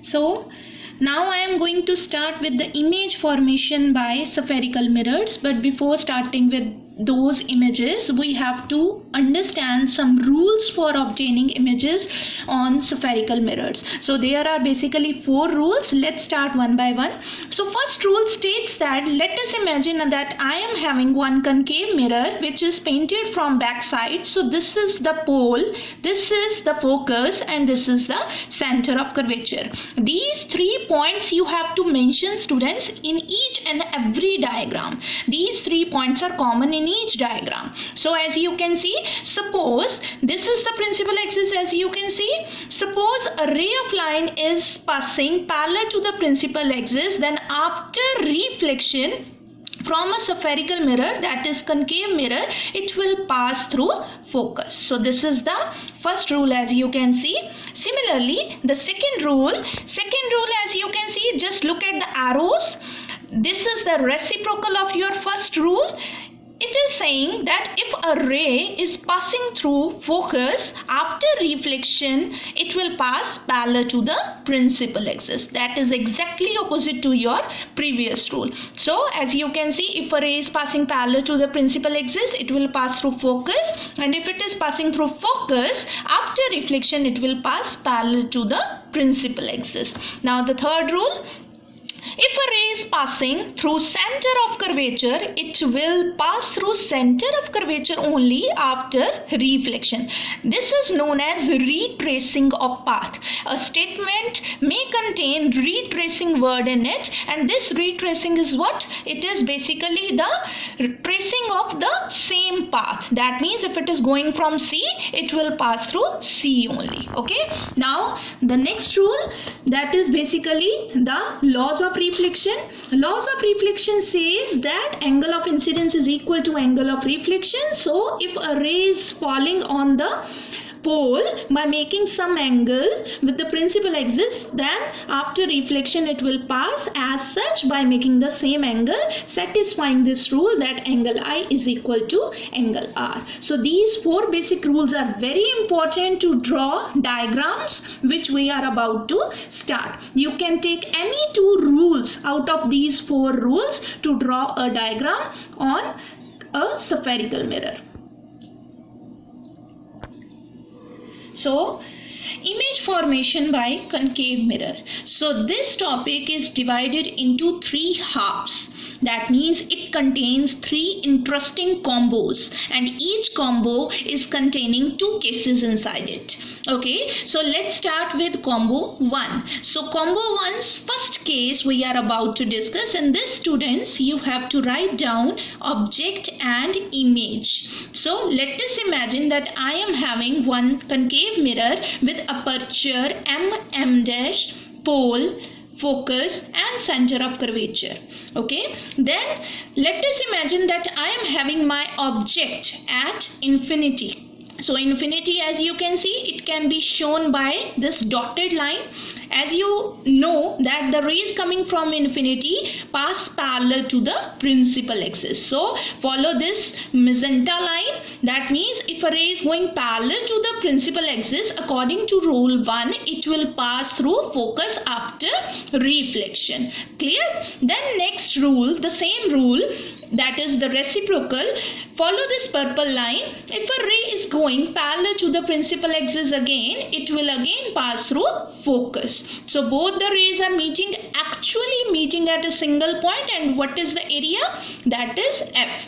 So now I am going to start with the image formation by spherical mirrors, but before starting with those images we have to understand some rules for obtaining images on spherical mirrors. So there are basically 4 rules. Let's start one by one. So first rule states that let us imagine that I am having one concave mirror which is painted from back side. So this is the pole, this is the focus, and this is the center of curvature. These 3 points you have to mention, students, in each and every diagram. These 3 points are common in each diagram. So as you can see, suppose this is the principal axis. As you can see, suppose a ray of line is passing parallel to the principal axis, then after reflection from a spherical mirror, that is concave mirror, it will pass through focus. So this is the first rule, as you can see. Similarly, the second rule as you can see, just look at the arrows. This is the reciprocal of your first rule. It is saying that if a ray is passing through focus, after reflection it will pass parallel to the principal axis. That is exactly opposite to your previous rule. So as you can see, if a ray is passing parallel to the principal axis, it will pass through focus, and if it is passing through focus, after reflection it will pass parallel to the principal axis. Now the third rule, if a ray is passing through center of curvature, it will pass through center of curvature only after reflection. This is known as retracing of path. A statement may contain retracing word in it, and this retracing is what? It is basically the tracing of the same path. That means if it is going from C, it will pass through C only. Okay. Now the next rule, that is basically the laws of reflection. Laws of reflection says that angle of incidence is equal to angle of reflection. So if a ray is falling on the pole by making some angle with the principal axis, then after reflection it will pass as such by making the same angle, satisfying this rule that angle I is equal to angle R. So these 4 basic rules are very important to draw diagrams which we are about to start. You can take any 2 rules out of these 4 rules to draw a diagram on a spherical mirror. So image formation by concave mirror. So this topic is divided into 3 halves. That means it contains 3 interesting combos, and each combo is containing 2 cases inside it. Okay, so let's start with combo 1. So combo 1's first case we are about to discuss. In this, students, you have to write down object and image. So let us imagine that I am having one concave mirror with aperture M dash, pole, focus, and center of curvature. Okay, then let us imagine that I am having my object at infinity. So infinity, as you can see, it can be shown by this dotted line. As you know that the rays coming from infinity pass parallel to the principal axis. So follow this magenta line. That means if a ray is going parallel to the principal axis, according to rule 1, it will pass through focus after reflection. Clear? Then next rule, the same rule, that is the reciprocal. Follow this purple line. If a ray is going parallel to the principal axis again, it will again pass through focus. So both the rays are actually meeting at a single point, and what is the area? That is F.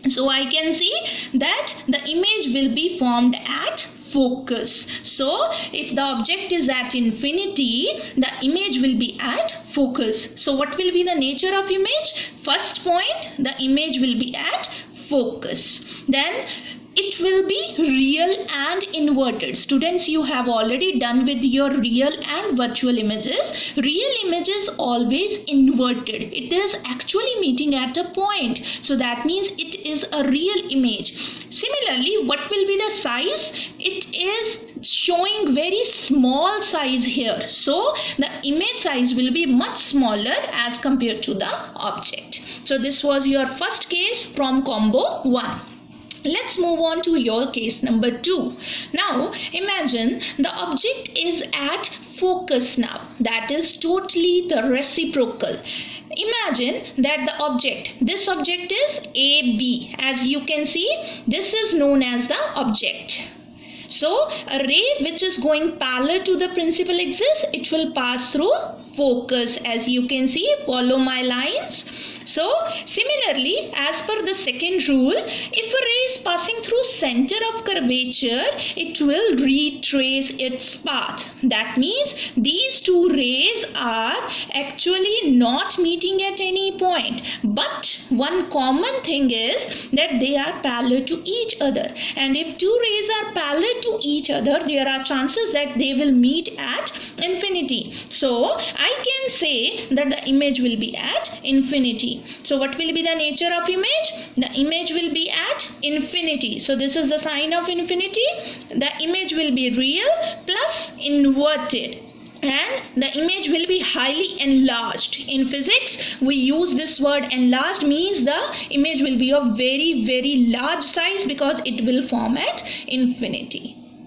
So I can see that the image will be formed at focus. So if the object is at infinity, the image will be at focus. So what will be the nature of image? First point, the image will be at focus. Then it will be real and inverted. Students, you have already done with your real and virtual images. Real image is always inverted. It is actually meeting at a point. So that means it is a real image. Similarly, what will be the size? It is showing very small size here. So the image size will be much smaller as compared to the object. So this was your first case from combo 1. Let's move on to your case number 2. Now imagine the object is at focus now, that is totally the reciprocal. Imagine that this object is AB. As you can see, this is known as the object. So a ray which is going parallel to the principal axis, it will pass through focus. As you can see, follow my lines. So similarly, as per the second rule, if a ray is passing through center of curvature, it will retrace its path. That means these two rays are actually not meeting at any point, but one common thing is that they are parallel to each other, and if two rays are parallel to each other, there are chances that they will meet at infinity. So I can say that the image will be at infinity. So what will be the nature of image? The image will be at infinity. So this is the sign of infinity. The image will be real plus inverted, and the image will be highly enlarged. In physics, we use this word enlarged, means the image will be of very, very large size because it will form at infinity.